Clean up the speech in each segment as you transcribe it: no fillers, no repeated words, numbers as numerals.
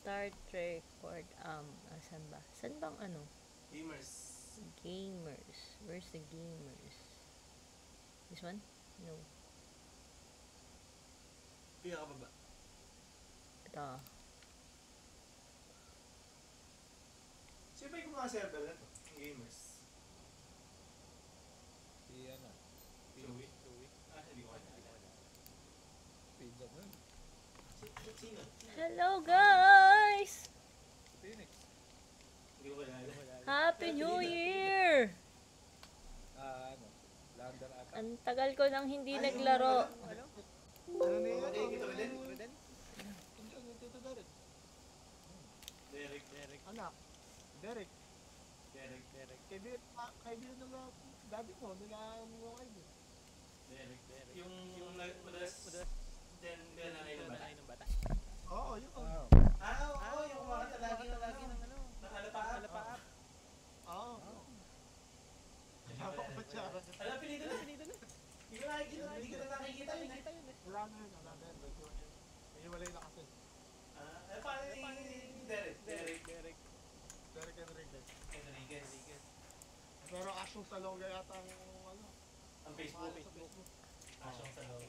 Start record. Asan ba? San bang ano? Gamers. Gamers. Where's the gamers? This one? No. Pika ka ba ba? Ito. Sino ba yung mga server na to? Gamers. Si ano? Joey? Ah, hindi ko kanya. Pizza mo yun. Sino? Hello guys! Phoenix. Hindi ko kanya. Happy New Year! Ano? Lander ata. Ang tagal ko nang hindi naglaro. Ano? Okay, kita ba din? Reden? Ito Derek. Derek. Anak, Derek, Derek. kaibigan ng dati mo, nag-aaral mo kayo. Derek. Yung madalas din nanay ng bata. Oo, yun. Oo, yung kumakanta lagi ng ano. Nakalapaap. Oo. Dapat siya. Alam, pinito na. Hindi ko na nakikita yun eh. Wala na yun. May walay na kasi. Paano yung Derek? Derek Enriquez. Enriquez. Pero Asyong Salonga yata ang ano. Ang Facebook. Sa Facebook. Asyong sa loob.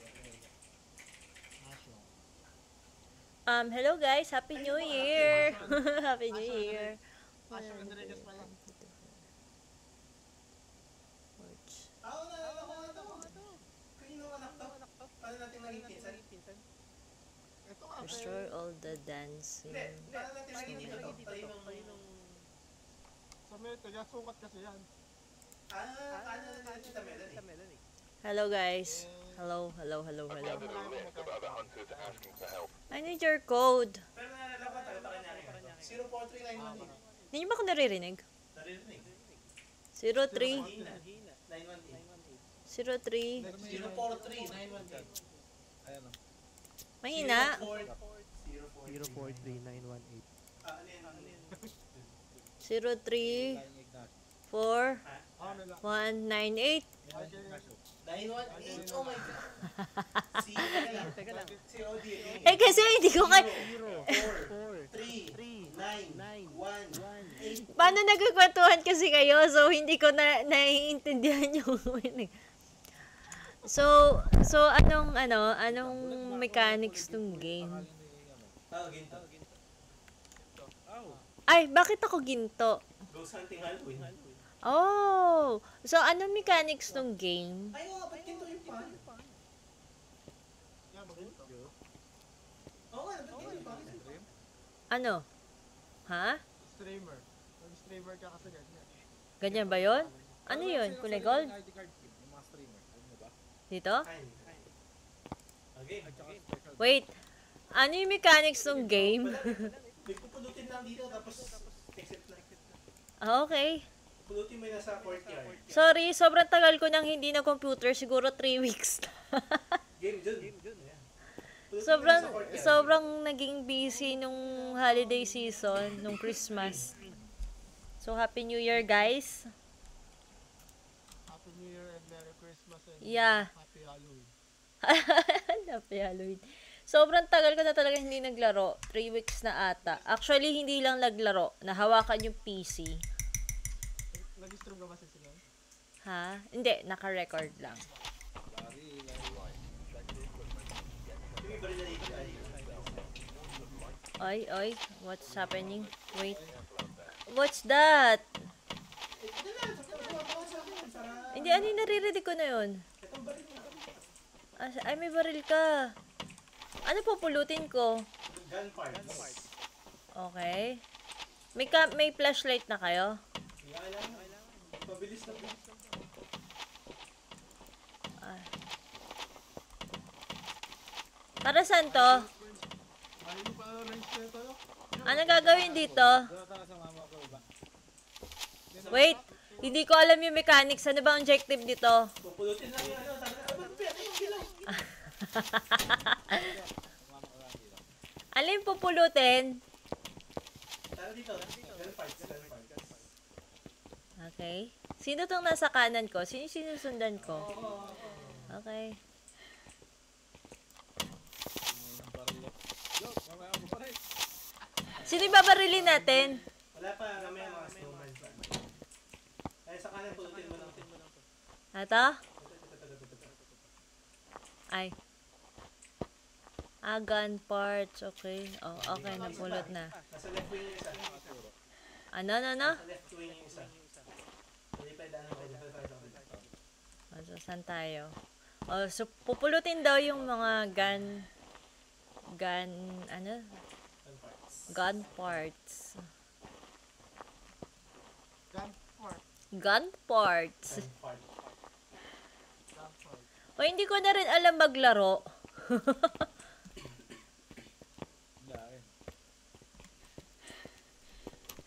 Asyong. Hello guys! Happy New Year! Happy New Year! Asyong Enriquez pala. Oo, naalala ko na ito. Kaninong anak to? Paano natin naging pinsan? Ito nga. Restore all the dancing. Hindi. Paano natin naging dito to? Talinong... Sa may taga-sukat kasi yan. Ano na Tita Melanie? Hello guys! Hello. I need your code. Pero naalala ko taga kanya. 04391. Hindi niyo ba ako naririnig? Narinig. 03 918. 03 04391. Ayan o. Mahina. 043918. Ano yan? 03 Flying Ignacio. 4 Ah, nila. 198. 918. Oh my God. Teka lang. Si Odi. Kasi hindi ko 3, 9, 1, 8. Paano nagkukwentuhan kasi kayo? So, hindi ko na naiintindihan yung So, anong mechanics ng game? Ginto. Ay, bakit ako ginto? Ghost Hunting Halloween. Oh! So, anong mechanics ng game? Ay, oo, ba't ginto yung pan? Yan, maganda. Oo nga, ba't ginto yung pan? Ano? Ha? Streamer. Nag-streamer ka kasi ganyan. Ganyan ba yon? Ano yun? Kulay gold? ID card game, yung mga streamer. Alam mo ba? Dito? Ay. Okay. At saka special. Wait. Ano yung mechanics ng game? May pupulutin lang dito, tapos exit lang. Okay. Pulutin mo yung nasa courtyard. Sorry, sobrang tagal ko nang hindi na computer. Siguro 3 weeks na. Game dun. Sobrang naging busy nung holiday season, nung Christmas. So, Happy New Year, guys. Happy New Year and Merry Christmas and Yeah. Happy Halloween. Happy Halloween. Sobrang tagal ko na talaga hindi naglaro. 3 weeks na ata. Actually, hindi lang naglaro. Nahawakan yung PC. Nag-stream ka ba sa sila? Ha? Hindi, naka-record lang. Larry. Yung iba rin na dito ay. Oy, what's happening? Wait. What's that? Hindi, ano yung naririnig ko na yun? Ay, may baril ka. Ano pupulutin ko? Gun parts. Okay. May flashlight na kayo? Kailangan. Pabilis lang. Ah. Para saan to? Ayaw mo pa range na ito? Ano gagawin dito? Doon tayo sa mama ko ba? Wait, hindi ko alam yung mechanics. Ano ba ang objective dito? Pupulutin lang yung ano. Sabi na, ba't pwede yung bilang? Mama ko lang dito. Alin pupulutin? Tara dito. Gun parts. Okay. Sino tong nasa kanan ko? Sino sinusundan ko? Okay. Yung baril. Yo, mamaya ako pa rin. Sino yung babarilin natin? Wala pa, mamaya mga snowman pa. Ay, sa kanan, pulutin mo lang. Ito? Ay. Gun parts. Okay. Oh, okay. Napulot na. Nasa left wing yung isa. Ano? Nasa left wing yung isa. Hindi pa daan ng pwede. So, saan tayo? Oh, so, pupulutin daw yung mga ano? Gun parts. Gun parts. O, hindi ko na rin alam maglaro.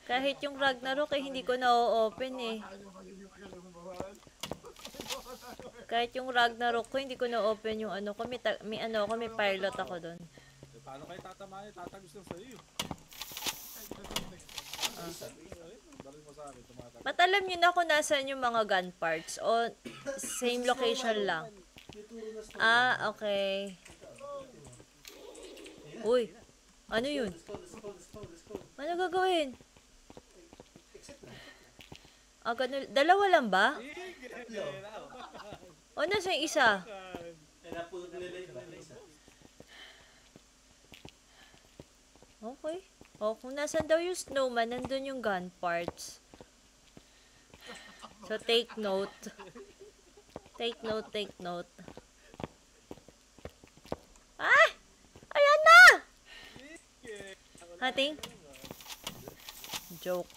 Kahit yung Ragnarok eh, hindi ko na-open eh. Kahit yung Ragnarok ko, hindi ko na-open yung ano ko. May pilot ako doon. Paano kayo tatamahin? Tatagos lang sa'yo. Dalhin mo sa akin, tumatagos. Ba't alam nyo na kung nasaan yung mga gun parts? O same location lang? Ah, okay. Uy, ano yun? Ano gagawin? Ah, ganun. Dalawa lang ba? O, nasa yung isa? Okay. O, kung nasan daw yung snowman, nandun yung gun parts. So, take note. Take note. Ah! Ayan na! Hating? Joke.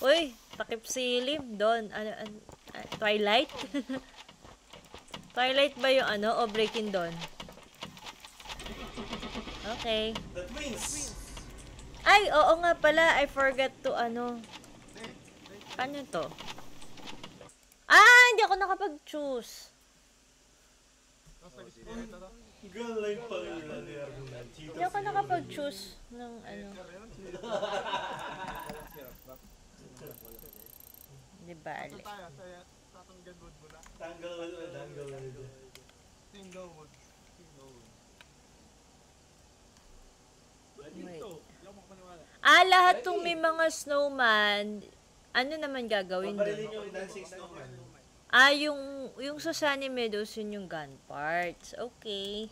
Uy, takip silim doon. Twilight? Twilight ba yung ano o Breaking Dawn? Okay. That wins! Ay, oo nga pala. I forgot to ano. Ano to? Ah, hindi ako nakapag-choose. Galay pa rin lang ni Argument. Hindi ako nakapag-choose ng ano. Di ba? Tanggal. Wait. Ah, lahat tong may mga snowman, ano naman gagawin Pabarilin doon? yung dancing snowman. Ah, yung sa Sunny Meadows, yun yung gun parts. Okay.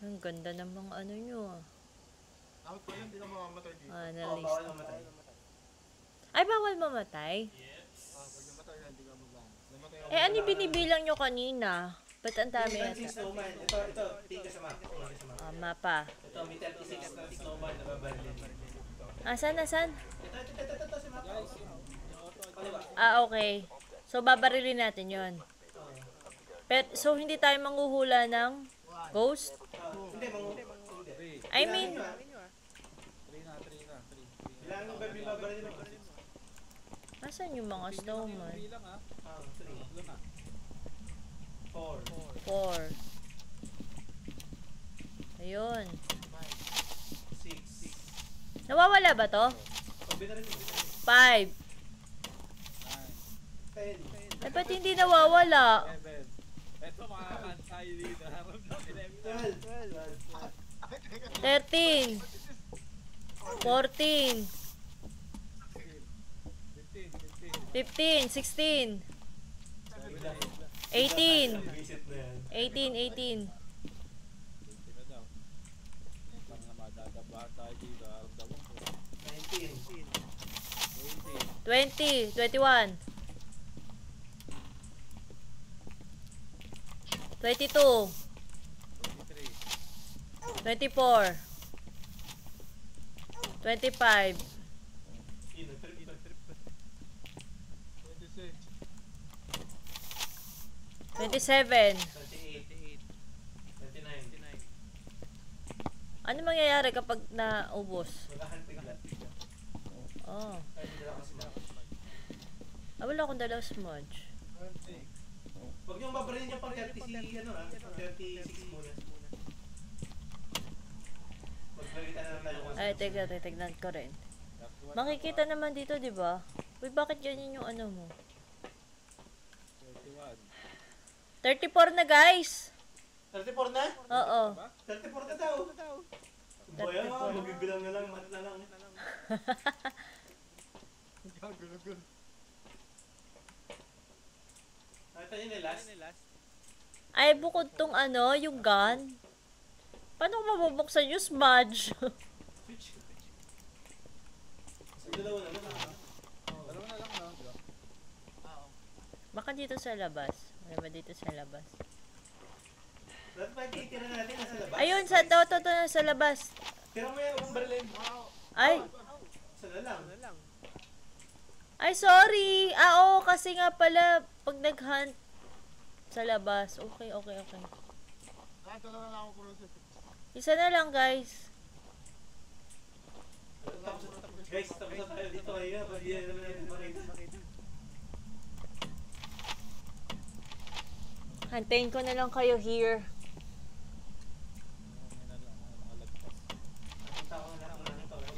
Ang ganda ng mga ano nyo ah. Out pa yan, hindi na mamamatay dito. Oo, Analyst. bawal mamatay. Ay, bawal mamatay? Pag namatay yan, hindi ka mamatay. Eh, ano yung binibilang nyo kanina? Ba't ang dami Yung dancing yata? snowman. Ito, tingka sa map. Ah, mapa. Ito, may 36 na snowman na babarilin. Asan? Ito, si map. Kaliwa. Ah, okay. So, babarilin natin yon. So, hindi tayo manghuhula ng ghost? Hindi, hindi. I mean, 3 na. Bilangin yung baby babarilin mo. asan yung mga snowman? 3 lang ha. 3, Tatlo na. 4, 4. Ayun. 6. Nawawala ba to? Binarilin mo. 5. 10. Eh, ba't hindi nawawala? 7. Ito makakantay dito. Harap na 12. 13. 14. 15. 16. 18. Visit na yan. 18. 18. Ito daw. Parang na madadabahan tayo dito. Harap daw mo. 19. 20. 20. 21. 22. 23. 24. 25. 26. 27. 28. 29. Ano mangyayari kapag naubos? Maghahantig lang. Oh. Kahit hindi lang kasi map. Ah, wala akong dalawang smudge. 20. Huwag niyong babarilin yung pang 36 muna. Magbalitan na lang tayo kung Ay, teka, titignan ko rin. Makikita naman dito, di ba? Uy, bakit ganyan yung ano mo? 31. 34 na, guys! 34 na? Oo. 34 na daw. Boy, mabibilang na lang, mat na lang. Gagulugol. Nakita niyo na last? Ay, bukod tong ano, yung gun. Paano ko mabubuksan yung smudge? Switch. Sa dalawa na lang. Dalawa na lang, no? Diba? Baka dito sa labas. Wala ba dito sa labas? Dapat pa titira natin nasa labas. Ayun, sa to sa labas. Tira mo yung umbrella. Ay, Sa na lang. ay sorry. Oo, kasi nga pala, pag nag-hunt sa labas. Okay. Kahit wala na lang ako cruiser. Isa na lang, guys. Guys, tapos na tayo dito kayo. Pag yan naman natin makita. Hantayin ko na lang kayo here. May na lang ako nakalagpas. Punta ko na lang ng tawag.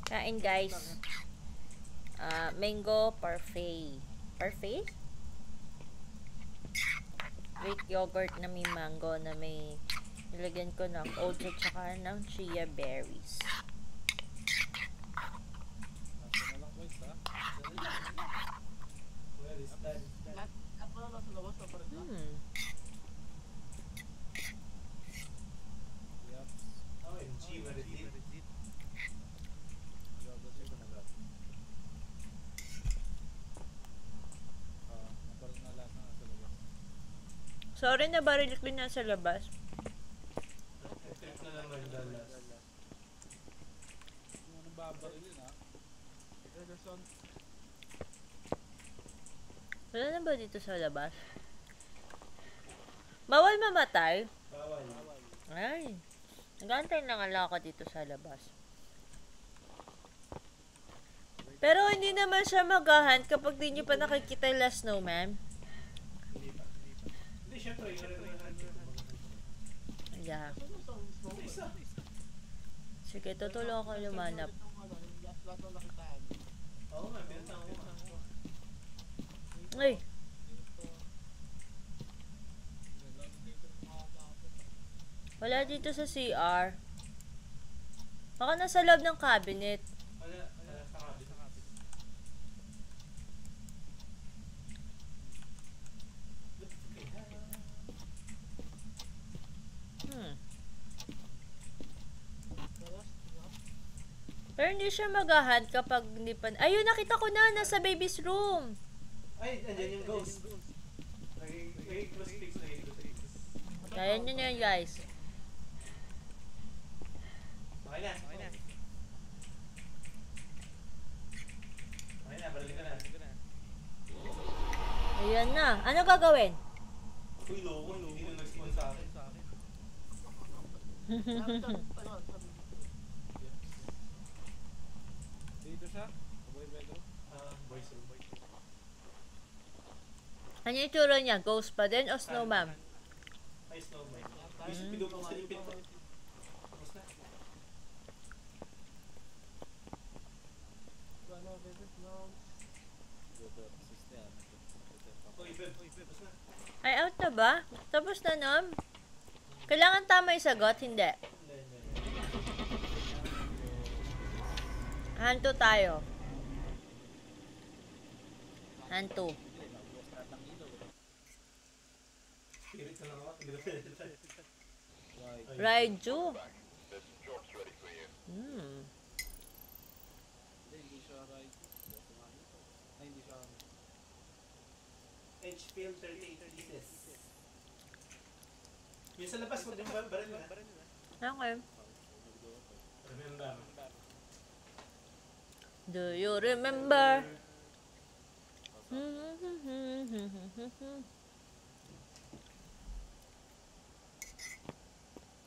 Kain, guys. Mango parfait. Parfait? Greek yogurt na may mango na may nilagyan ko ng oats at saka ng chia berries. Nasa na lang, boys, ha? Where is that? At wala na sa labas na pa rin. Yup. OMG, where is it? Double check ko na lahat. Naparang na lahat na nasa labas. Sorry na baril ko na sa labas. Trip na naman dalas. Yung anong babarilin, ha? Ederson. Wala na ba dito sa labas? Bawal mamatay? Bawal. Ay. Nag-aantay na nga lang ako dito sa labas. Pero hindi naman siya mag-hunt kapag di nyo pa nakikita yung last snowman. Hindi pa. Hindi, syempre. Yeah. Isa. Sige, tutulong ako lumanap. Lahat na nakitaan. Oo nga, binatang ko nga. Ay, wala dito sa CR. Baka nasa loob ng cabinet. Wala sa kabit. Pero hindi siya mag-hunt kapag hindi pa... Ayun, nakita ko na! Nasa baby's room! Ay, andyan yung ghost. Nag-crucifix. Kaya nyo na yun, guys. Okay na. Barili ka na. Ayan na. Ano gagawin? Uy, loko. Hindi na nag-spawn sa akin. Dito siya? Boy bedroom? Boys room. Ano yung tsura niya? Ghost pa din o snowman? Ay, snowman. Pinupuksan yung pinto. Tapos na. Dito, assist yan. Uy, Beb. Tapos na. Ay, out na ba? Tapos na, Nom? Kailangan tama yung sagot? Hindi. Hindi. Hanto tayo. Hanto. Spirit na lang ako. Why? Raiju. Hindi siya right. Ay, hindi siya. Edge film 38 pieces. Yung sa labas, wag yung baril na. Okay. Remember. Do you remember?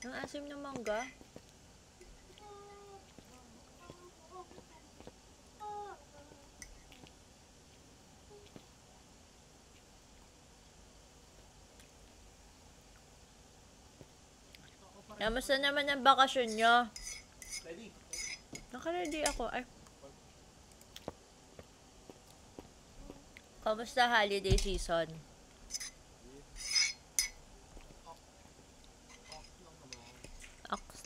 Ang asim ng mangga. Kamusta naman ang bakasyon nyo? Ready? Naka-ready ako. Ay. Kamusta holiday season?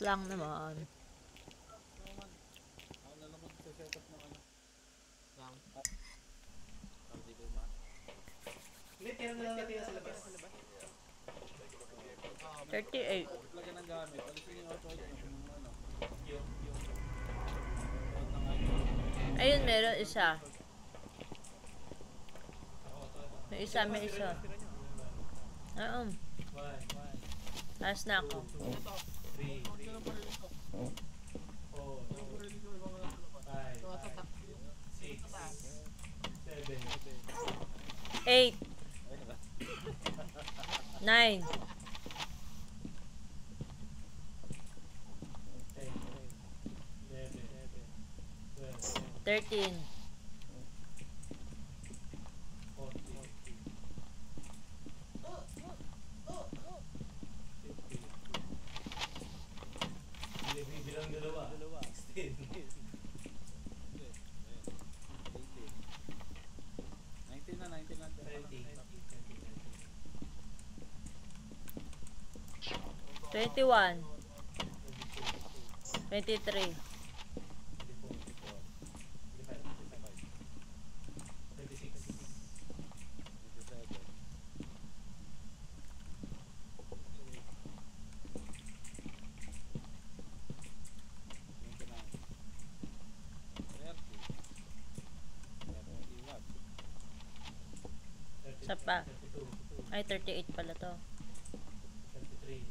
Lang naman. Naman. Ako na lang mag-set up ng ano. Lang. Para di ko ma. Hindi, tira na lang natin yan sa labas. 38. Lagyan ng gamit. Alisin yung auto ng ano. Yung. Auto ng ano. Ayun, meron isa. May isa, may isa. Oo. 1, Last na ako. 2, 3, Huwag ka ng baril ito. 4, Yung baril ito, ibang wala sa labas. 5, Yung nasa taas. 6, 7, 8. 9. 10, 11, 12, 13. 14, 15. Bilang dalawa. 16. 19 na, 19 na. 20. 21. 23. 26, Isa pa. 32, Ay, 38 pala to. 33,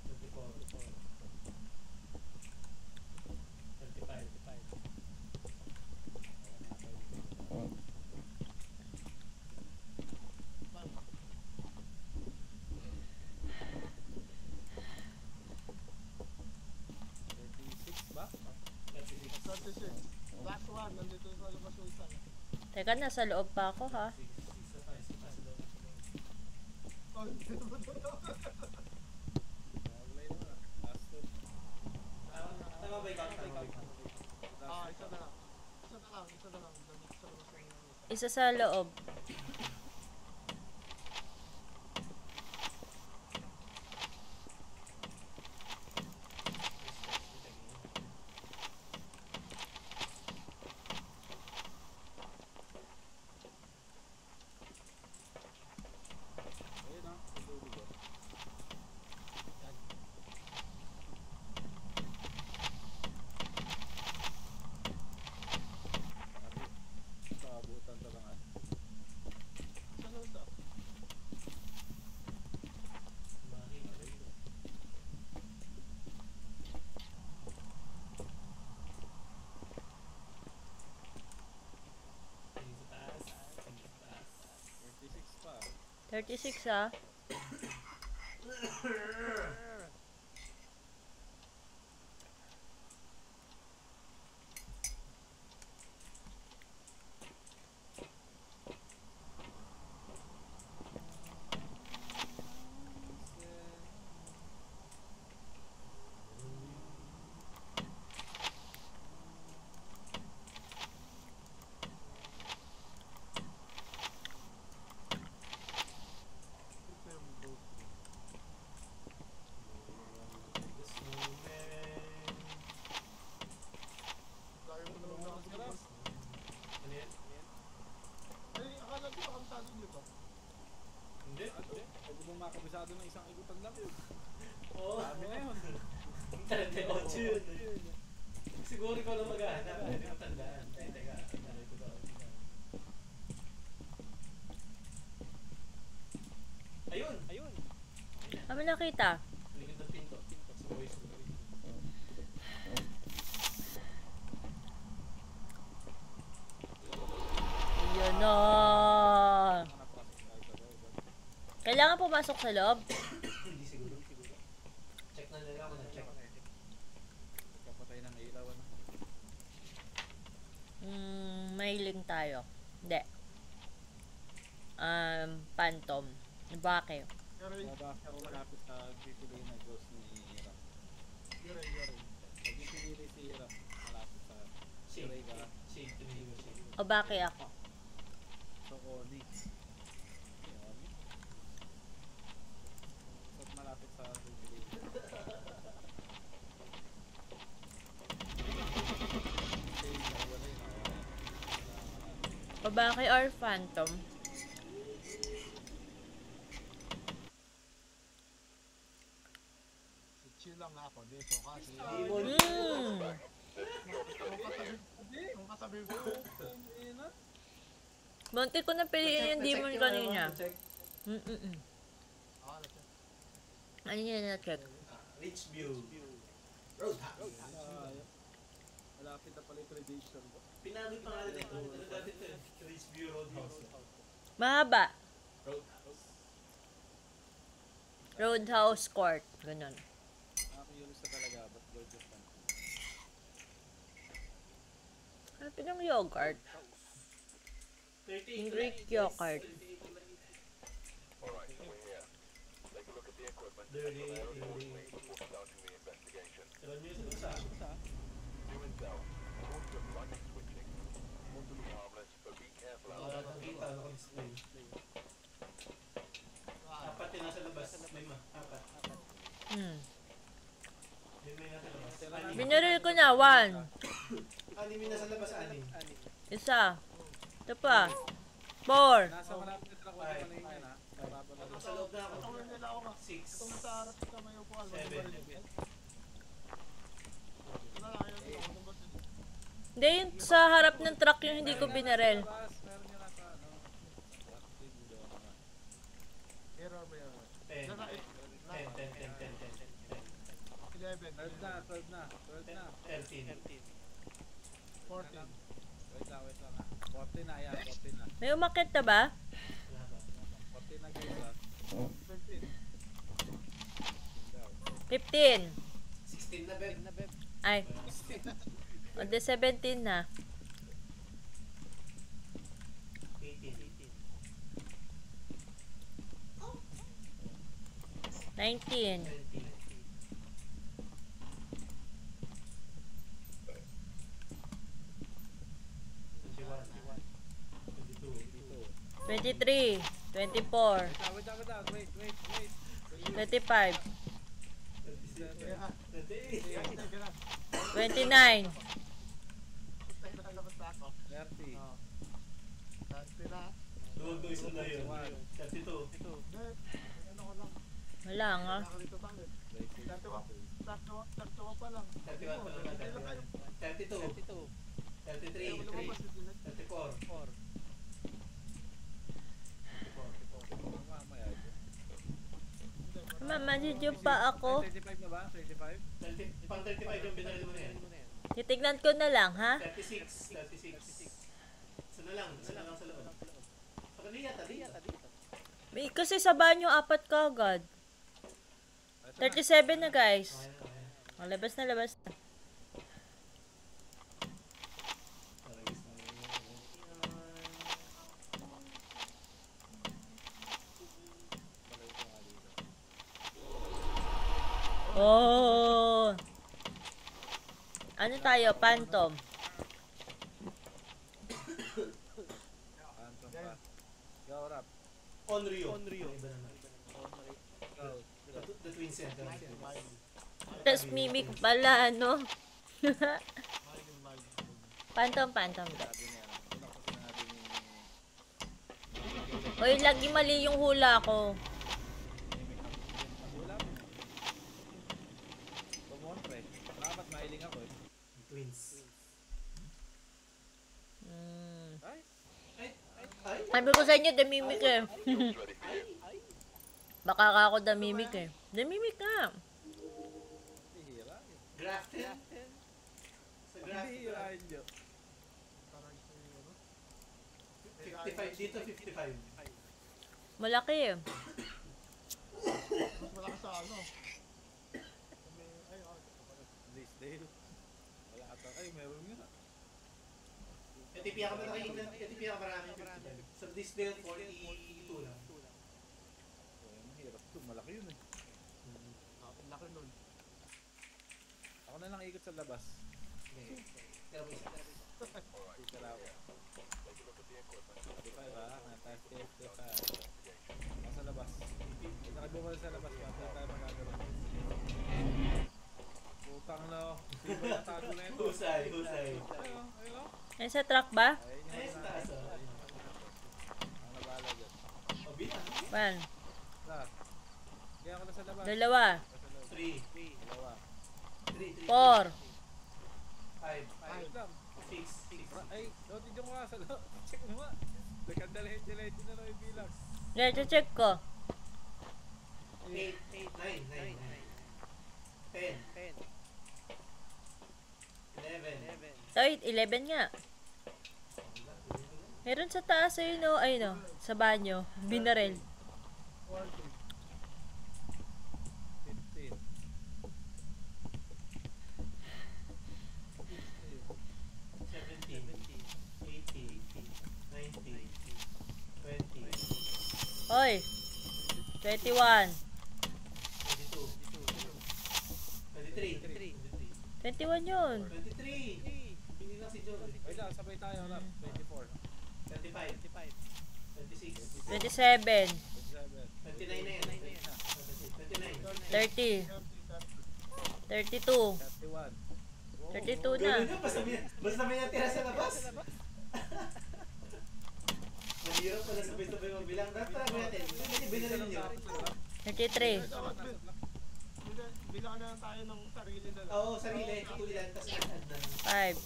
34, 35, 36 ba? 36, 36. Last one, nandito sa labas yung isa. Teka, nasa loob pa ako ha. 6, isa pa sa loob. Oh, hindi naman ito. Wala yun na. Last two. Tama ba ikaw? Ah, isa na lang. Isa na lang, isa na lang. Nandito sa labas yung isa. Isa sa loob. Ayun na. Tulog ko. Paabutan talaga. Isa na lang. Sa taas. 36 pa. 36 ha. Ito yung boat. Lagi mo naman nakasabas. Ano yan? Ay, akala ko makantado niyo to. Hindi. Pwede mo makabisado ng isang igutan lang yun. Oo. Sabi na yun. 38 yun. Siguro ikaw na maghahanap. Hindi mo tandaan. Ay, teka. Tandaan ko ba? Ayun! Ayun! Kami nakita. Likod ng pinto. Sa voice ko. Yun na. Kailangan pumasok sa loob. Hindi siguro. Check na lang ako na check. Kapatay ng ilaw. Ano? May link tayo. Hindi. Phantom. Bakit? Garay, Baba ako malapit sa pipili na ghost ni Hiram. garay. Pag yung pinili si Hiram, malapit sa Shade. Ray ka. Shade to me. O bakit ako? So, Oni. Oni. So, malapit sa Pilipinas. O bakit or Phantom? Chill lang ako dito kasi Demon. yung katabi ko. Munti ko na piliin yung demon kanina. Check. Ah, na-check. Ano yun na-check? Rich view. Roadhouse. Malapit na pala yung prediction ko. Pinagod pa nga rin. Ano dati ito? Rich view Roadhouse. Mahaba. Roadhouse. Roadhouse Court. Ganun. Curious na talaga, but gorgeous lang. Ano pinang yogurt? 38 Yung Greek yogurt. 38. 38. Tira nyo yung sa Sa? nakakita, naka-display. Apat yung nasa labas. May apat. Yun may nasa labas. Anim. Binaril ko na, 1. Anim yung nasa labas, anim. Isa. Ito pa. 4. Nasa malapit na truck, wala pala yun yan ha. Sa loob na ako. Itong nila ako. 6. Itong sa harap kita may upuan. Seven. Wala lang yun. Itong ba sila? Hindi, yung sa harap ng truck yung hindi ko binaril. Meron yung nasa ano. Error ba yun? 10. Nasa 11. 12 na, 12 na, 12 na. 13. 14. Wait lang ha. 14 na yan, 14 na. May umakit na ba? 14 na guys ha. 15. 15. 16 na, Beb. Ay. O, de 17 na. 18. 19. 20. 23. 24. Wait. 25. 29. Tayo na labas na ako. 30. Dante na. Doon isa na yun. 32. Hindi. Ano ko lang. Wala nga. Nakalito tayo. 31 pa lang. 31 pa lang. 32. 33. 34. 34. Mamaya ito. Mamadidyo pa ako. 25 na ba? 25? Pang 35 yung binaril mo na yan. Titignan ko na lang, ha? 36. Isa na lang sa loob. Sa kanila, tali. May, kasi sa banyo, 4 ka agad. 37 na, guys. O, labas na. Oh! Ano tayo? Phantom. Anton pa. Go, rap. Onryo. Iba naman. Go. The twin set. Tapos mimic pala, ano? Maling. Phantom. Sabi niya, una ko sinabi ni... Uy, lagi mali yung hula ko. Ulam. Kumontre. Dapat mailing ako eh. Twins. Ay! Ay. Sabi ko sa inyo, damimik eh. Baka ka ako damimik eh. Damimik ka. Hihira. Grafted. Sa grafted. Hihirain nyo. Parang ito yung ano. 55 dito, 55. Malaki eh. Mas malakas sa ano. Blaisdale. Wala ata. Ay, meron nga. Etipia ka ba nakikita? Etipia ka marami. Sa Disdale 42 lang. Oh, mahirap ito. Malaki yun eh. Laki nun. Ako na lang ikot sa labas. Okay. Pero isa. Dito lang. 55 ha, nataas 55. Nasa labas. Nakabumal sa labas, hindi tayo magagawa. Putang na, sino ba natago na ito? Husay. Ayun, ayun. Ay, sa truck ba? Ayun Ay, sa taas, oh. ang nabala dyan. O, bilang. 1, Last. Kaya ako na sa labas. 2, Nasa labas. 3, Dalawa. 4, 5, Ayun lang. 6, Ay, noted yung nga sa loob. Check mo nga. Nagkandalahin-dalahin na lang yung bilang. check ko. 8, 9, 10, 11. Ay, 11 nga. Meron sa taas ayun o, ayun o, sa banyo. Binarel. 15. 20, Hoy. 21. 23, 21 yun. 23. Hindi lang si Joe. Ay lang, sabay tayo lang. 24. 25, 26, 27. 27. 29 na yan. 29. 30. 32. 31. 32 na. Gano'n yun, basta may natira sa labas. Mahirap pala sabay-sabay magbilang. Dapat natin. Hindi binalin nyo. 33. Bilang na lang tayo ng sarili na lang. Oo, sarili. Ikulilan. Tapos nag-add na. 5.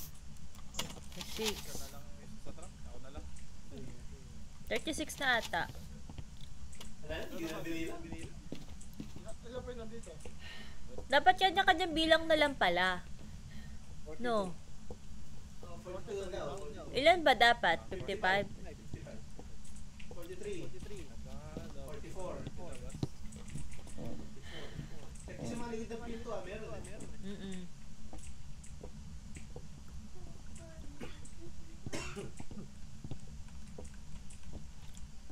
6. Ikaw na lang sa truck. Ako na lang. 36 na ata. Wala na, hindi na binilang. Ilan pa yun nandito? Dapat kanya-kanyang bilang na lang pala. No. 42 daw. Ilan ba dapat? 55? 43. 44. Kasi mga ligid ng pinto meron. Mm-mm.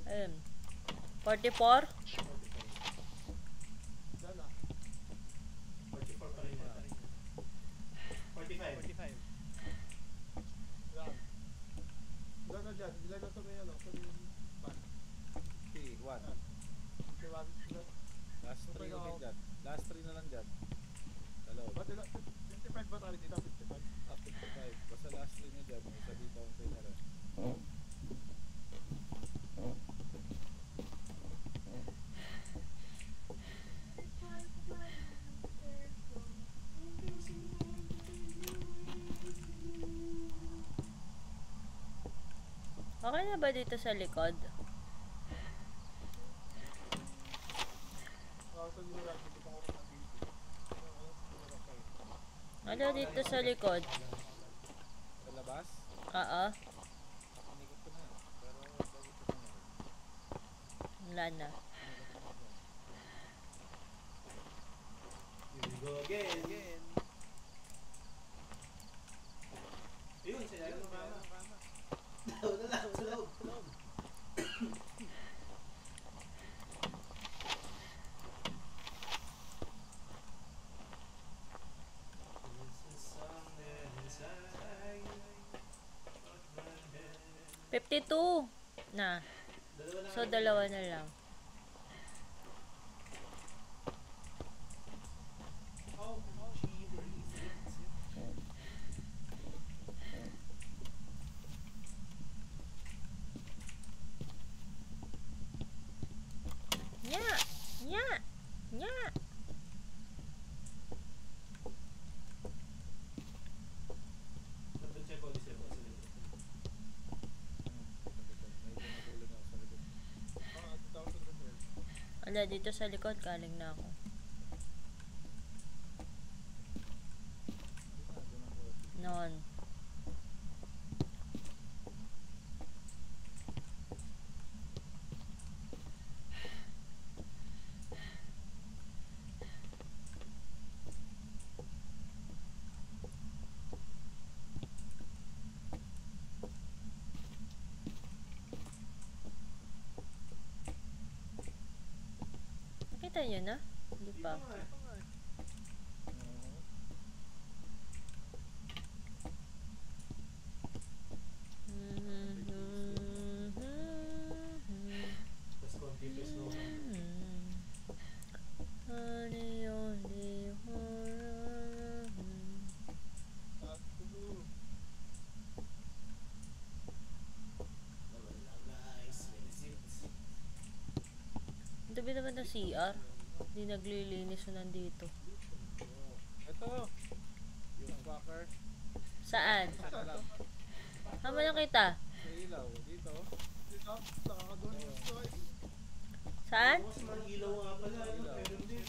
Ayun. 44? Diyan ah. 44 pa rin yata. 45. Yan. Ilan na dyan? Ilan na ito may ano? Ito may pan. 51. Ilan? Last 3 na lang dyan. Last 3 na lang dyan. Sa loob. Ba't ilan? 55 ba tayo dito? 55? 55. Basta last 3 na dyan. May isa dito ang tinara. Okay na ba dito sa likod? So dito lang. Dito pa ko rin nandito. Ano dito sa likod? Sa labas? Oo. Inikot ko na yan. Pero bakit ko na yan? Wala na. Here we go again. Ayun, sila yung mama. Daw na lang, sa loob. $52 na. So, dalawa na lang. Nya! Nya! Nya! Double check all this sa likod. Medyo natulog ako sa likod. Ah, 2012. Wala, dito sa likod, galing na ako. Doon ako. Noon. Nakita nyo na? Hindi pa. Dito nga eh. tabi naman ng CR. Hindi naglilinis mo nandito. Ito. Yung fucker. Saan? Sana lang. Tama lang kita. Sa ilaw. Dito. Dito, nakakadoon yung choice. Saan? Mas mga ilaw nga pala. Meron din.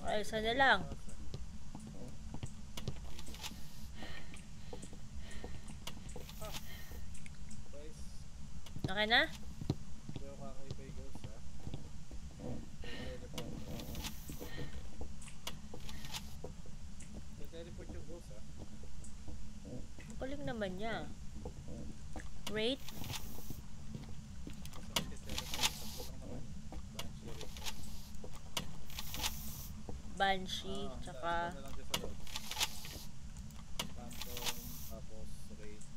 Ay, isa na lang. Guys. Okay na? Pero kakaiba yung ghost ha. Teleport yung ghost ha. Ang galing naman niya. Rate? Basta mag-teleport. Tapos lang naman. Banshee rin. Banshee, tsaka... Ano lang dyan sa loob. Phantom, tapos Wraith,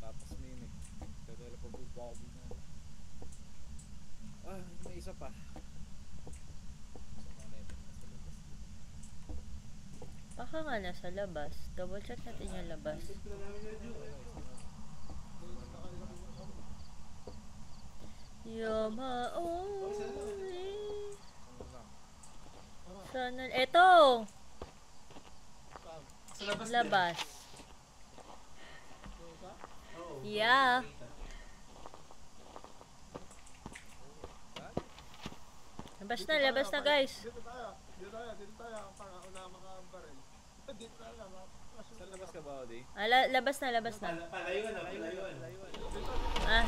tapos Mimic. Teleport yung Goblin na. Ah, may isa pa. Isa na ito. Nasa labas. Baka nga nasa labas. Double check natin yung labas. Ito na namin medyo. You're my only... Ano lang. Sana... Eto! Sa labas. Labas. Oo. Yeah. Labas na guys. Dito tayo. Para una makabaril. Dito tayo. Saan labas ka ba, Odi? Labas na. Palayuan na, palayuan. Ah.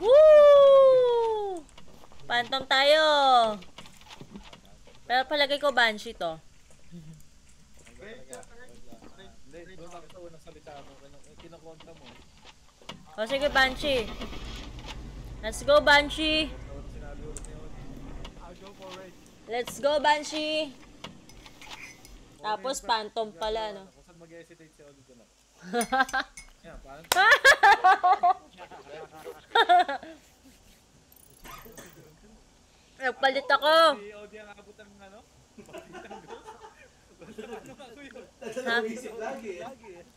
Woo! Phantom tayo. Pero palagay ko Banshee to. Hindi, doon ako sa unang salita mo. Kinakonta mo. O sige Banshee. Let's go Banshee. Sa unang sinabi ulit ni Odi. I'll go for it. Let's go Banshee. Tapos Phantom pala no. Kung saan mag-hesitate si Odi doon ako. Yan, paano? Nagpalit ako. Si Odi ang abutan ng ano? Dalawang isip lagi eh.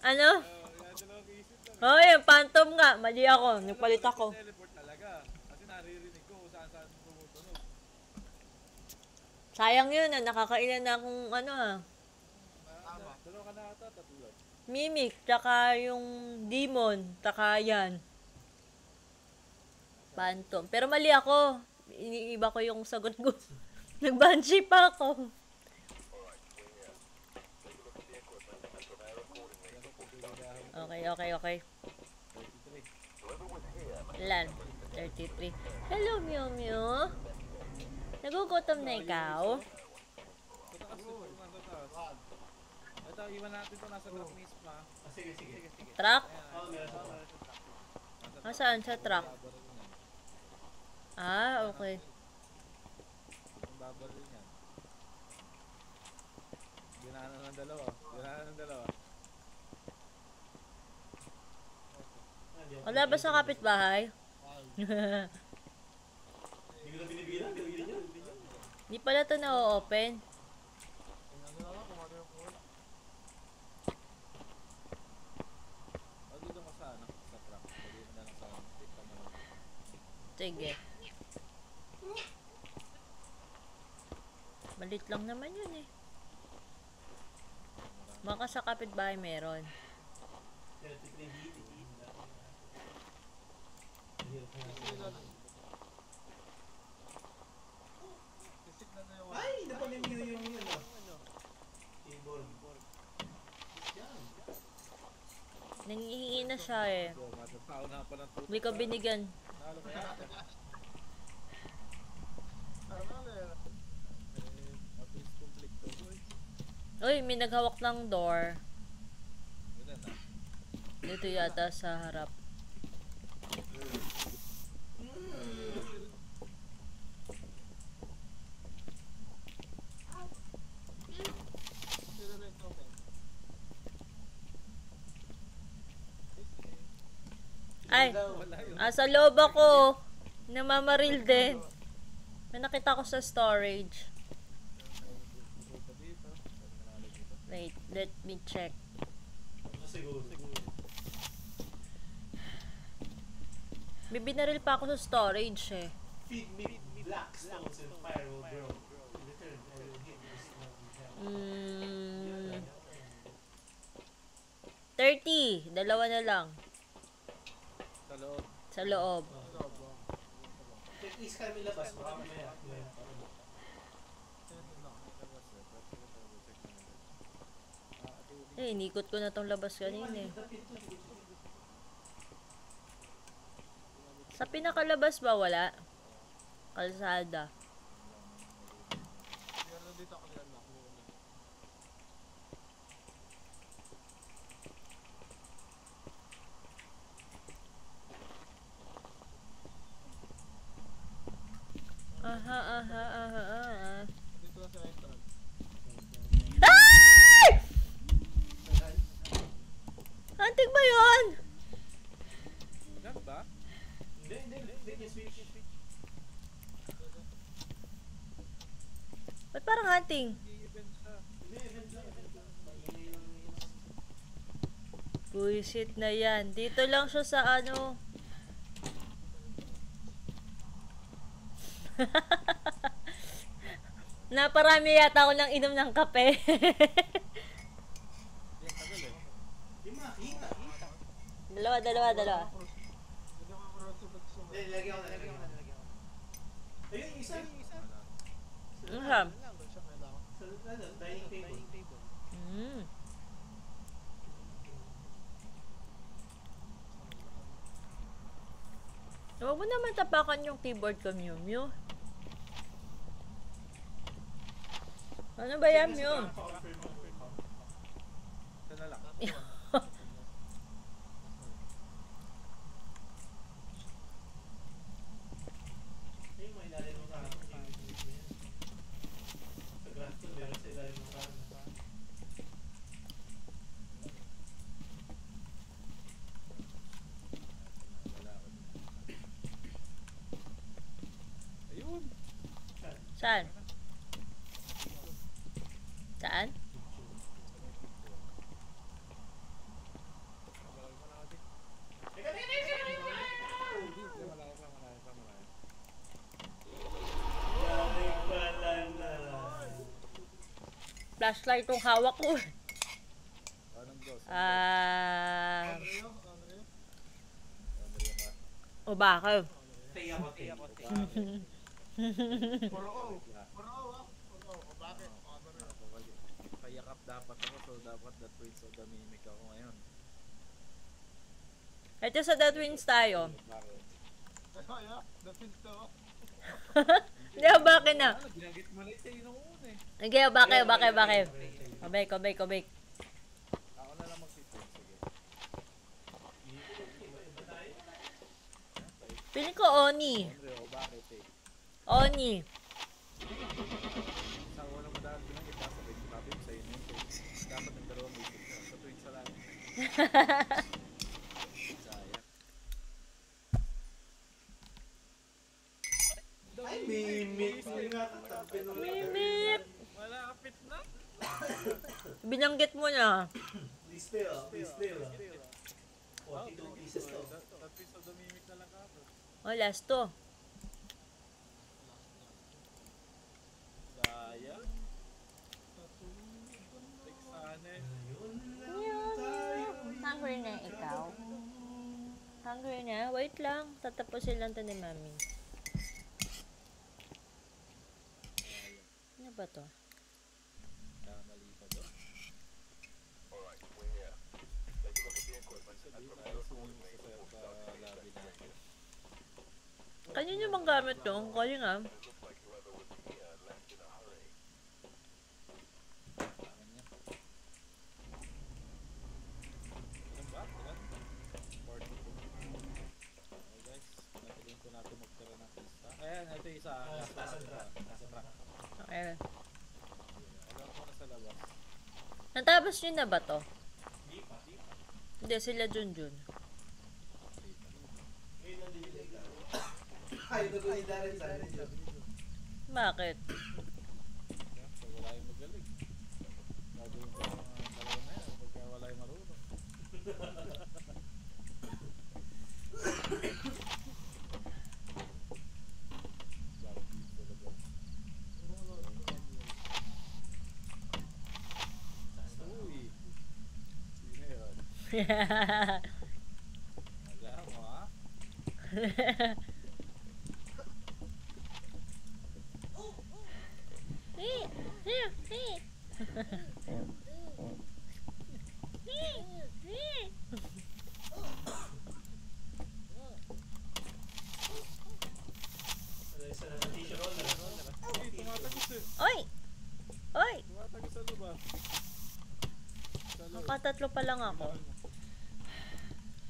Ano? Yan, dalawang isip lang. Oh, yung Phantom nga. Mali ako. Nagpalit ako. Teleport talaga. Kasi naririnig ko kung saan tumutunog. Sayang yun ah. Nakakailan na akong ano ah. Dalawa ka na ata, tatlo. Mimic, tsaka yung Demon, tsaka yan. Phantom. Pero mali ako. Iniiba ko yung sagot ko. Nag-Banshee pa ako. Okay. 33. Ilan? 33. Hello, Mew Mew. Nagugutom na ikaw? Ito kasi ito nasa taas. Ito, iwan natin ito nasa truck mismo ha. Sige. Truck? Oo, meron sa truck. Saan? Sa truck? Babaril yan. Ah, okay. Yung babaril yan. Ginanan ng dalawa. Wala ba sa kapitbahay? Hindi ko na binibilang. Binibilang nyo. Di pala ito na-open. Tingnan nyo lang kung ano yung kuha. O dito ka sa ano? Sa truck. Pwede mo na lang sa dito mo lang. Sige. Malit lang naman yun eh. Baka sa kapitbahay meron. Tisignan na yung Ay, napalimiyo yung yun ah. Keyboard. Yan. Nangihingi na siya eh. So, matataw na pa ng tutok. Hindi ko binigyan. Nalo kaya? Mabilis kumplikto. Uy, may naghawak ng door. Ganun na. Dito yata sa harap. Ay, Wala yun. sa loob ako. Namamaril din. May nakita ko sa storage. Ito dito. Manalo dito. Wait, let me check. Siguro. Bibinaril pa ako sa storage eh. Feed me black stones and fire will grow. In return, I will give you snow and hell. 30. Dalawa na lang. Sa loob. Sa loob. Please kami labas, baka mamaya. Eh, inikot ko na tong labas kanina eh. Sa pinakalabas ba wala? Kalsada. Meron dito ako nila na. Aha, aha, aha, aha. Dito na sa entrance. Ay! Antik ba yun? Yan ba? Hindi, switch. Ba't parang hunting? Event siya. Hindi, event lang. Maingay lang yun. Buisit na yan. Dito lang siya sa ano. Naparami yata ako ng inom ng kape. Yan, tagal eh. Di makita. dalawa. Hindi ako meron sa Hindi, lagyan ko na. Ayun, isa. Aha. Sa dining table. Huwag mo naman tapakan yung keyboard ko, Mew Mew. Ano ba yan, Mew? Ito na lang. Ayun, may ilalim ng kanan. Sa grafting, meron sa ilalim ng kanan. Ayun. Saan? Saan? Galing pala na. Flashlight yung hawak ko. Anong ghost? O baka. Tiya ko. Puro O. O bakit? Kayakap dapat ako, so dapat that Prince of the Mimic ako ngayon. Ito sa The Twins tayo. Bakit? Kaya, the-feel to. Hindi, bakit na? Ginagit mo na ito yung una eh. Sige, bakit? Kabay. Ako na lang mag-sit-in, sige. Piling ko Oni. Andre, o bakit eh? Oni. Sa una mo dahil binanggit, sabay sinabi mo sa'yo na yun. Dapat ng dalawang isip ka. Sa tuwing sa lang. Sayang. Ay, mimik. Hindi nga katabi nung Mimik. Wala kapit na. Binanggit mo na. Please still. 42 pieces to. That Prince of the Mimic na lang ako. O, last to. Sayang. Sana eh. Hungry na ikaw? Hungry na? Wait lang. Tatapusin lang to ni Mami. Ano ba to? Mali pa doon. Sabihin tayo sumingin sa labi natin. Kanino bang gamit to? Calling ah. Tangan niya. Ilan ba? Ilan? 42. Okay guys, natuloy ko natin magtira ng isa. Ayan, ito yung isa. Nasa truck. Okay. Alam ko na sa labas. Natapos nyo na ba to? Hindi pa. Hindi, sila Junjun. Ngayon lang din yung ay, nagawin na rin sa akin. Bakit? So, wala yung magaling. Gagawin ko ang dalawa na yan pagka wala yung marunong. Wala mo ha? Isa na sa tissue roller. Hey, tumatagos eh. Oy! Oy! Tumatagos sa lubas. Sa loob. Nakatatlo pa lang ako.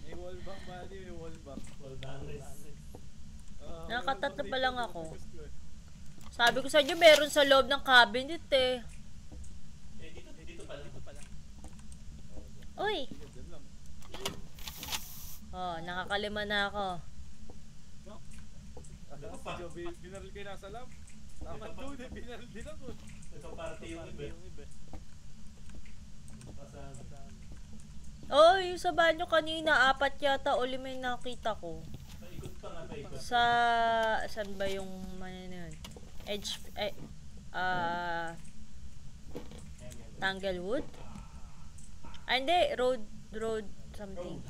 May wall back bali, may wall back. Wall bangers. Nakatatlo pa lang ako. Sabi ko sa inyo, meron sa loob ng cabinet eh. Dito pala. Uy! Sige, dyan lang. Oh, nakakalima na ako. Ano pa? Binaril kayo nasa lab? Tama doon eh, binaril din ako. Nagpa-party yung iba. Pasama. Oh, yung sa banyo kanina, 4 yata o 5 yung nakita ko. Paikot pa nga, paikot. Saan ba yung yun? Edge, Tanglewood? Ah, hindi. Road something.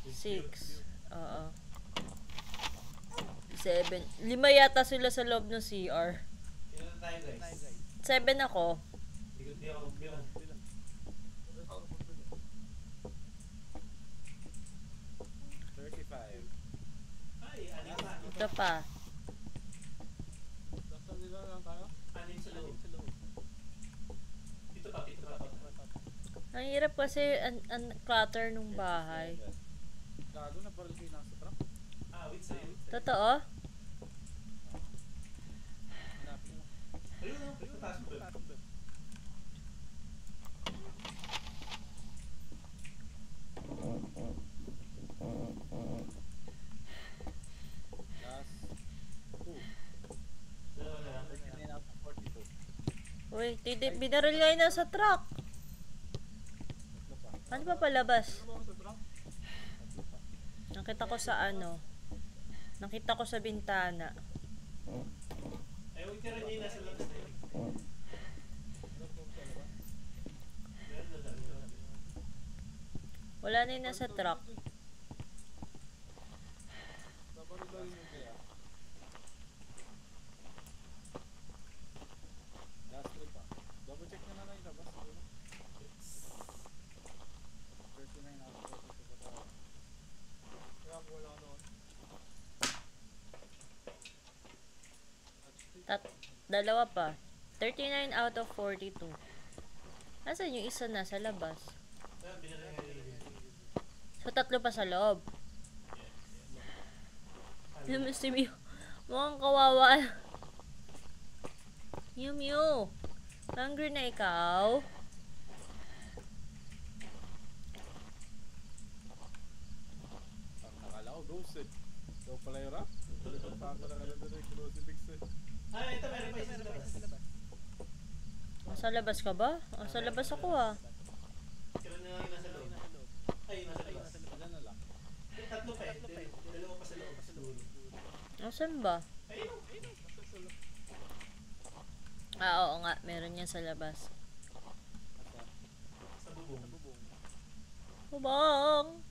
6. Oo. 7. 5 yata sila sa loob ng CR. Ilan na tayo guys? 7 ako. Di ako bilang. 35. Ay, anim pa. Ito pa. Dasal nila lang tayo. Anim sa loob. Pito pa. Ang hirap kasi ang clutter nung bahay. Gago na baril kayo nasa truck. Wait sa'yo. Totoo? Hanapin mo. Ayun na, taas mo ba? Last 2. Dalawa na lang. 39 out of 42. Uy, binaril nga yun na sa truck. Tatlo pa. Ano pa palabas? Ano ba sa truck? Tatlo pa. Nakita ko sa Nakita ko sa bintana. Ay, huwag tira niya yung nasa labas na yun. Meron na lang. Wala na yun nasa truck. Nabaril yun kaya. Last 3 pa. Double check na lang yung labas. 39 out of 42 pa tayo. Kaya wala ka doon. Dalawa pa. 39 out of 42. Nasaan yung isa na sa labas? Binaril nga yun. So, 3 pa sa loob. Yung si Mew. Mukhang kawawa. Mew. Hungry na ikaw? Ang nakala ko, ghost eh. Ikaw pala yung rap? Tulad pa ako na kalanda na yung crucifix eh. Ito meron pa isa sa labas. Nasa labas ka ba? Nasa labas ako ah. Tira na lang yung nasa loob. Ay, yung nasa labas. Ilan na lang? Tatlo pa eh. Dalawa pa sa loob. Nasaan ba? Ayun. Ah, oo nga. Meron yan sa labas. Asa? Sa bubong. Bubong!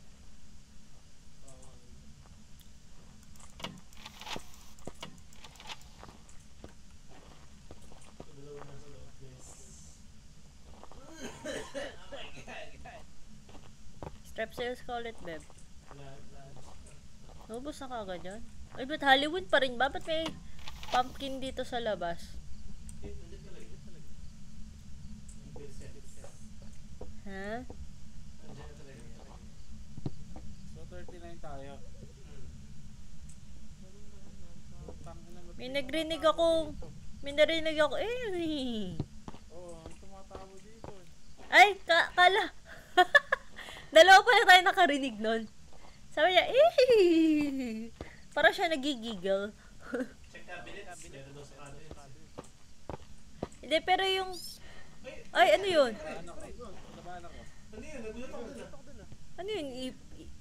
Dalawa na sa loob. Yes. Strepsils ka ulit, Beb. Wala. Nubos na kagad yun? Ay, ba't Hollywood pa rin ba? Ba't may pumpkin dito sa labas? Nandito talaga. Yung percent. Ha? Nandiyan na talaga. So 39 tayo. May narinig ako. Oo, may tumatabo dito eh. Ay, kala. Dalawa pala tayo nakarinig nun. Sabi niya, eh. Parang siya nagigigil. Check cabinets. Meron daw sa cabinets. Hindi, pero yung... Ay, ano yun? Nabahan ako. Nabahan ako. Ano yun? Nagulat ako dun ah. Ano yun? Ipis.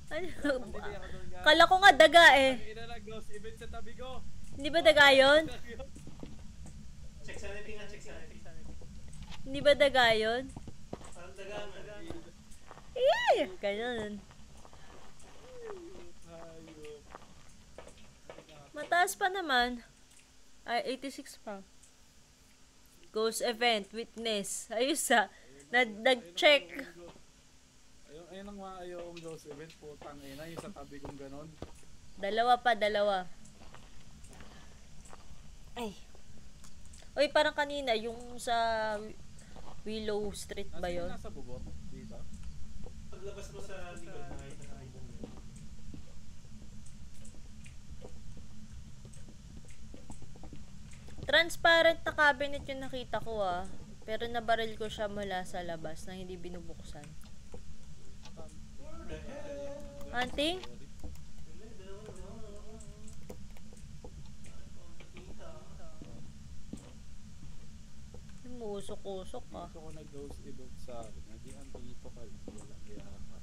Ano? Pambili ako doon guys. Kala ko nga daga eh. Ang ina na ghost event sa tabi ko. Hindi ba daga yun? Check sanity nga, check sanity. Hindi ba daga yun? Parang Yay! Ganun. Hayop. Mataas pa naman. Ay, 86 pa. Ghost event, witness. Ayos ah. Nag-check. Ayun ang mga ayokong ghost event. Putang ina, yung sa tabi kong ganon. Dalawa pa, dalawa. Ay. Uy, parang kanina, yung sa Willow Street ba Nasa yun? nasa bubong dito. Paglabas mo sa likod, nakita sa bubong yun. Transparent na cabinet yung nakita ko ah. Pero nabaril ko siya mula sa labas na hindi binubuksan. Where the hell? Hunting? Umusok-usok ah. Dito ko nag-ghost event sa akin. Naging andito ka. Walang kaya ka.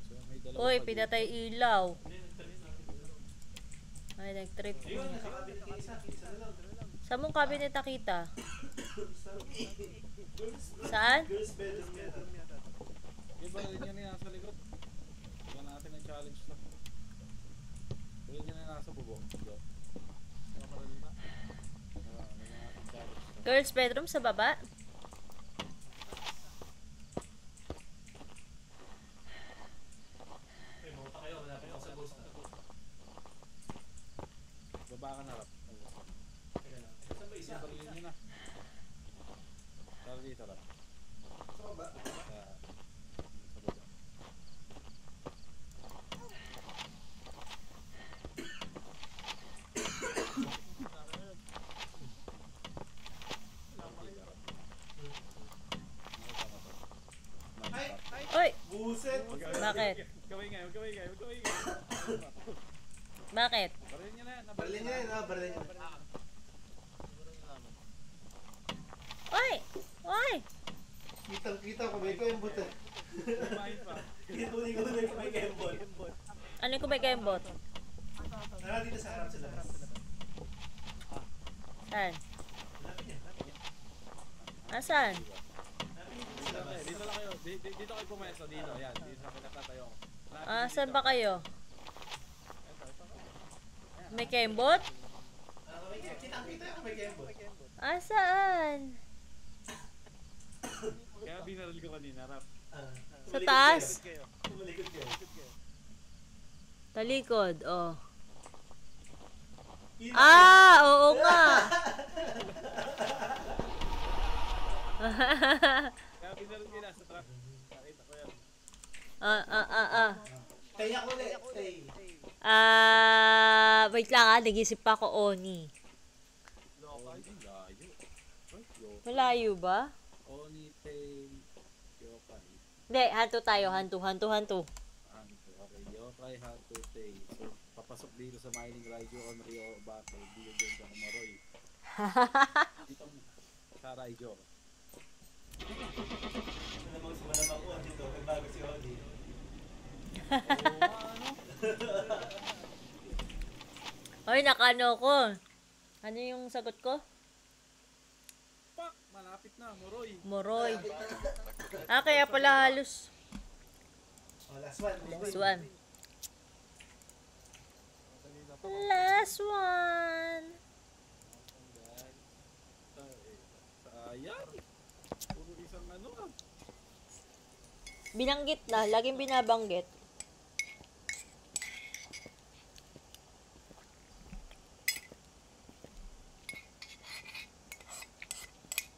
So may dalawa Uy, pa dito. pinatay ilaw. Ay, nag-trip. Ayun, nasa cabinet yung isa. Isa na lang. Saan mong cabinet nakita? Girls Saan? bedroom yata. Yung ba rin yan nasa likod? Diba natin ang challenge to. Rin yan nasa bubong. Yo. Nakaparali na. May natin challenge to. Girls bedroom sa baba? Ay, mauta kayo. Malapit ako sa ghost na. Baba ka na rap. Teka lang. Saan ba isa? Isa rin yun na. Tara dito rap. Sa baba. Sa baba. Ay! Uy! Buset! Bakit? Gawin nga. Bakit? Barilin niya na yan. Barlin niya yun, barlin niya. Uy! Uy! Kitang-kita ko, may kembot eh. Kumain pa. Kunin ko may kembot. Ano yung kumikembot? Nara dito sa harap sa labas. Saan? Lapit niya. Asan? Lapit niya sa labas. Dito lang kayo. Dito kayo pumesto. Dito. Yan. Dito sa pinatatayo ko. Ah, saan ba kayo? May kembot? Kitang-kita ko may kembot. Asaan? Kaya binaril ko kanina, Rap. Sa taas? Tumalikod kayo. Talikod, oh. Kita- Ah, oo nga. Kaya binaril ko na sa truck. Nakita ko yan. Kaya ko ulit. Tay. Wait lang ah, nag-isip pa ako, Oni. Ay, layo. Ay, yokai. Malayo ba? Oni, Tay, yokai. Hindi, hanto tayo, hanto. Hanto. Okay, yokai, hanto, Tay. So, papasok dito sa mining radio on Rio Bato. Dito dyan sa Kumaroy. Dito sa radio. Malamang ko dito. May bago si Odi. Oo, ano? Oy, nakano ko. Ano yung sagot ko? Pak! Malapit na, Moroy. Moroy. Ah, kaya pala halos. Oh, last one. Last one. Last one. Sayang. Puro isang ano ah. Binanggit na, laging binabanggit.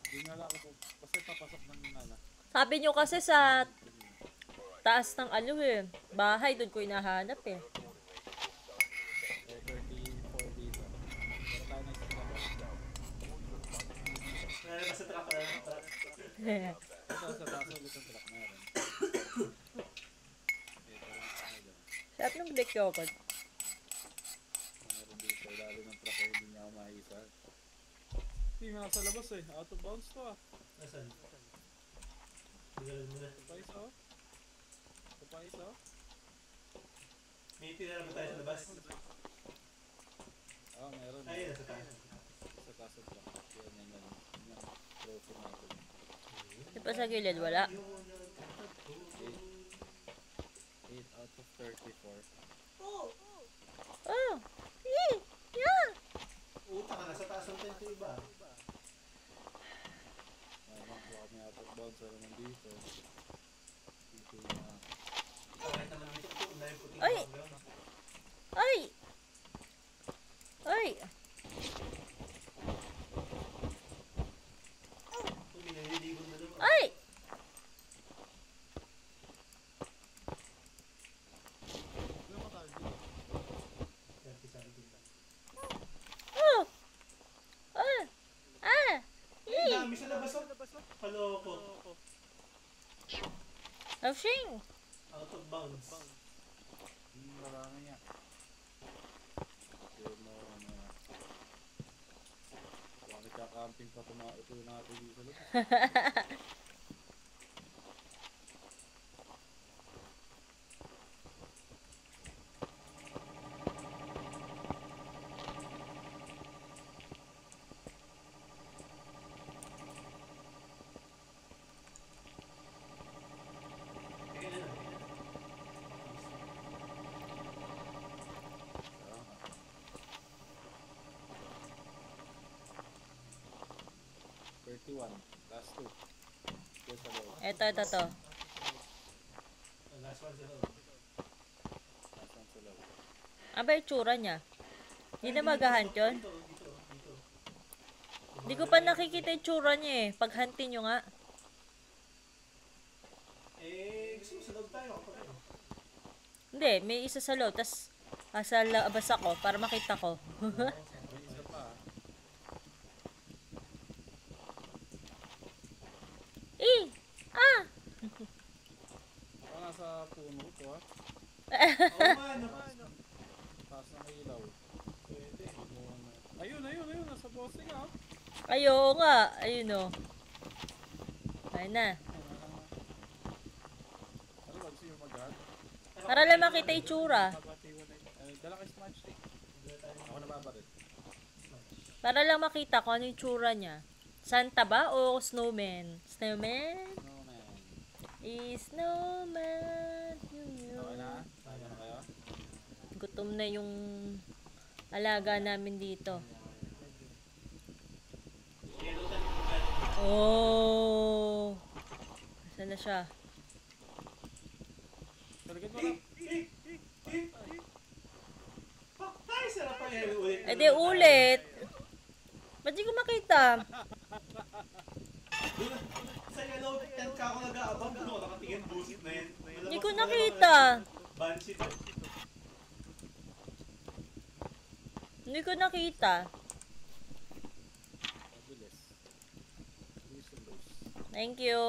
Hindi nga lang ako. Kasi papasok ng nana. Sabi nyo kasi sa taas ng ano eh, bahay, doon ko hinahanap eh. Eh, 34 dito. Pero tayo na isang labas. Nalabas sa truck. Ito sa taas ulit ang truck na rin. Ito lang tayo dyan. Sarap ng black yogurt. Meron dito. Lalo ng truck ay hindi niya ako maisa. Hindi nga nasa labas eh. Out of bounds to ah. Nasaan? Magalan mo na. Ito pa isa oh. Ito pa isa oh. May tinara ba tayo sa labas? Ah, meron. Ayun, nasa taas. Sa taas ng truck. Yan yan yan. ng trophy natin. Di pa sa gilid, wala. 8 out of 34. Oh! Yee! Yeah! Uta ka, nasa taas ng tent yung iba. Nakuha kami out of bounds na naman dito. Dito na. Kahit naman dito, unahin puting Ay! background. Ay! Ay! Kung binaliligon na naman. Ay! Ano ka tayo? 30 sa akin. Oh! Ah! Ah! Ay, Yee! dami sa labas oh. Paloko. Oh, shing! Out of bounds. Marami nga. Pero mo, bakit kakamping pa ito natin dito lang. Tingnan na. Last two. Yes, hello. Ito. Last one sa loob. Last one sa loob. Ano ba yung tsura niya? Hindi na maghahunt yun? Dito. Hindi ko pa nakikita yung tsura niya eh. Paghantin nyo nga. Gusto mo sa loob tayo ako rin. Hindi, may isa sa loob. Tapos, sa labas ako para makita ko. May isa pa. Eh! Ah! Baka nasa puno ko ha. Oo nga, no. Taas ng ilaw. Pwede. Ayun. Nasa bossing ha. Ay, oo nga. Ayun o. Ayun na. Ano ba? Gusto nyo mag-hug? Para lang makita yung tsura. Dala kay Smudge eh. Ako nababarit. Para lang makita kung ano yung tsura niya. Santa ba o snowman? Snowman? No man. Snowman. Okay na? Tayo na kayo? Gutom na yung alaga namin dito. Oh! Saan na siya? Talagang mo lang. Ay, sarap pa yan ulit. Eh di ulit. Ba't di ko makita? Sa yellow tent ka ako nag-aabang. Doon ako nakatingin, busit na yan. Hindi ko nakita. Banshee to. Hindi ko nakita. Mabilis. Luis and Luis. Thank you.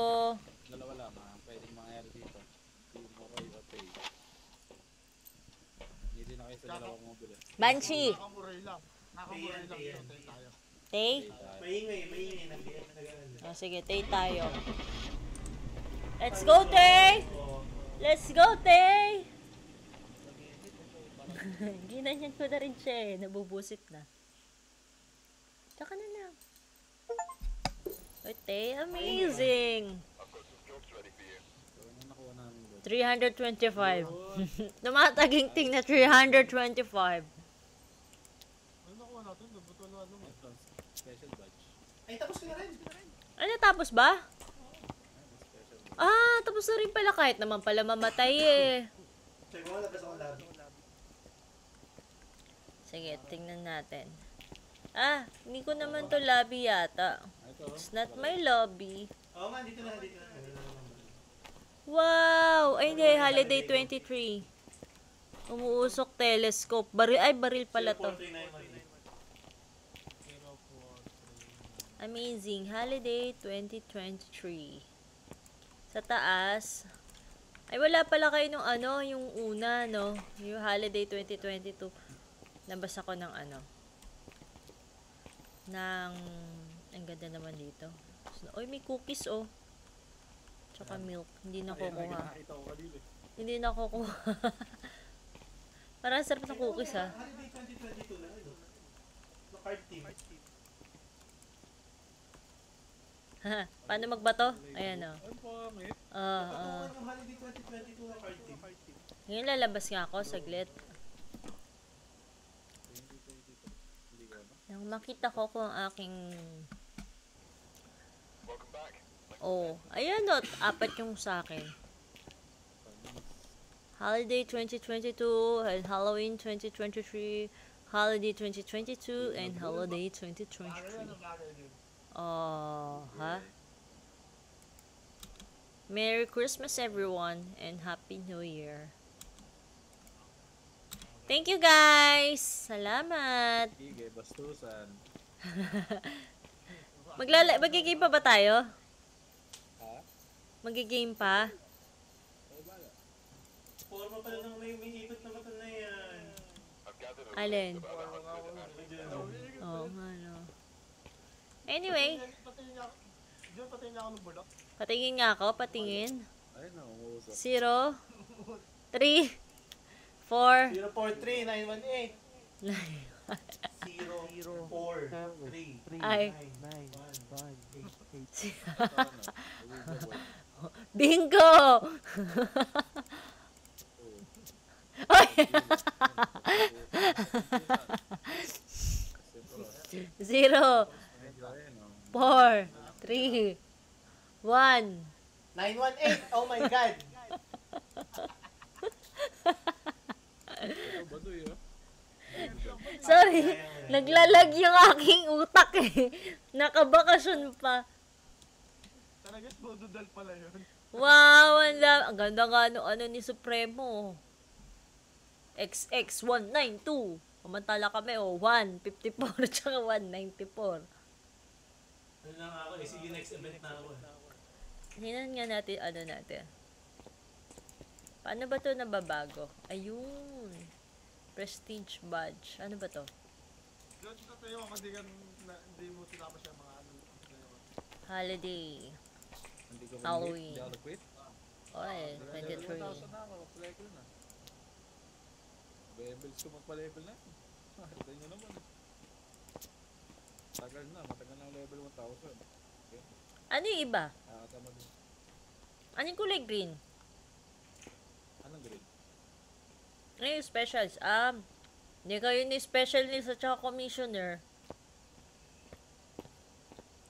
Dalawa lang ha. Pwedeng mangyari dito. Team Moroy o Tay. Hindi din na kayo sa dalawang mabilis. Banshee. Nakamuray lang. Nakamuray lang. Ayan. Tayo tayo. Tay? Maingay. Nag-ano. Oh, sige, tay tayo. Let's go, Tay! Let's go, Tay! Ginanyan ko na rin siya eh. Nabubusit na. Tsaka na lang. Oy, Tay, amazing! So, ano nakuha namin doon? 325. Tumataging-ting na 325. Ano nakuha natin? Buto na ano mo. Ito, special badge. Ay, tapos ko na rin. Ano, tapos ba? Special badge. Ah, tapos na rin pala kahit naman pala mamatay eh. Check mo, labas ako lobby. Sige, tingnan natin. Ah, hindi ko naman to lobby yata. Ito. It's not my lobby. Oo nga, dito na. Wow! Ay, hindi. Holiday 23. Umuusok telescope. Baril pala to. 0439. Amazing. Holiday 2023. Sa taas. Ay, wala pala kayo nung ano, yung una, no? Yung Holiday 2022. Nabasa ko ng ano. Ang ganda naman dito. Oy, may cookies, oh. Tsaka milk. Hindi na kukuha. Nakita ko kanina eh. Hindi na kukuha. Parang sarap ng cookies, ha? Holiday 2022 na ito. No card team. Paano magbato? Ayan o. Ay, pangit. Patungan yung holiday 2022 na card team. Ngayon lalabas nga ako, saglit. 2022. Hindi ko ano. Nang makita ko kung aking... Oh, ayan o. 4 yung sa akin. Holiday 2022 and Halloween 2023. Holiday 2022 and Holiday 2023. Oh, ha? Merry Christmas everyone and Happy New Year. Thank you guys. Salamat. Sige, bastusan. Magigame pa ba tayo? Ha? Magigame pa? Ay, bala. Forma pala ng may ikot na mata na yan. Alin? Parang ako. Oh, ano. Anyway, Patingin niya ako ng bulak. patingin nga ako, patingin. Ay, naungusap. 0, 3, 4, 043-918. 043 Ay. 918. Bingo! Oy! 0, 4, 3, 1. 918! Oh my God! Baduy, oh. Sorry, naglalag yung aking utak eh. Nakabakasyon pa. Talaga, modudal pala yun. Wow, ang ganda nga ano ni Supremo. XX192. Pamantala kami, 154 tsaka 194. Ano lang ako eh, sige next event na ako. Hinan nga natin, natin. Paano ba to nababago? Ayun. Prestige badge. Ano ba to? Doon sa tayo, hindi mo tinapos yung mga ano. Holiday. Hindi ko Halloween. Hindi ako nag-quit. Oy, 1,000 23. na ako. Mag-level na. Levels ko magpa-level na. Tayo nyo naman. Tagal na. Matagal na ang level 1,000. Okay. Ano yung iba? Nakakatama din. Ano yung kulay green? Anong grade? Ano yung specials? Hindi kayo ni specialist at saka commissioner.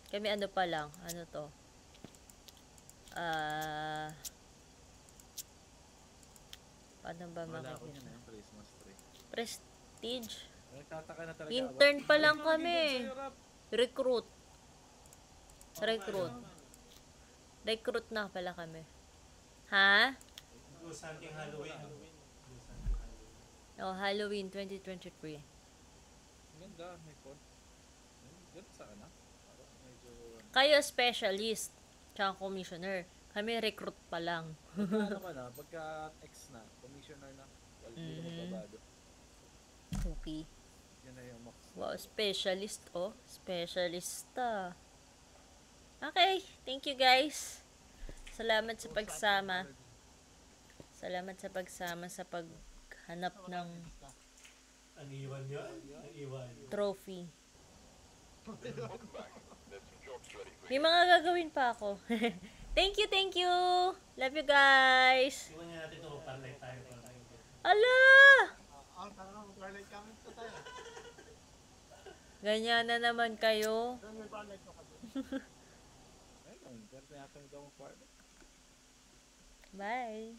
Kami ano pa lang. Ano to? Paano ba Wala ako makikita? yun eh. Christmas tree. Prestige. Nagtataka na talaga. Intern pa lang Ay, kami. sa'yo, Rap. Recruit. Recruit na pala kami. Ha? Do something Halloween. Oh, Halloween 2023. Ang ganda. May phone. Ganda sa kana. Parang medyo... Kayo specialist. Tsaka commissioner. Kami recruit pa lang. Ano ka na? Pagka X na, commissioner na. Wala Mhm. magbabago. Okay. Yan na yung max. Wow, specialist oh. Specialista. Okay, thank you guys. Salamat sa pagsama. Salamat sa pagsama sa paghanap ng Ang iwan yun? Ang iwan. trophy. May mga gagawin pa ako. Thank you, thank you. Love you guys. Iwan nga natin ito, parlay tayo. Ala! Talagang twilight kami sa tayo. Ganyan na naman kayo. Doon may twilight ko kasi. Ayun, pero tinatanong daw ang partner. Bye.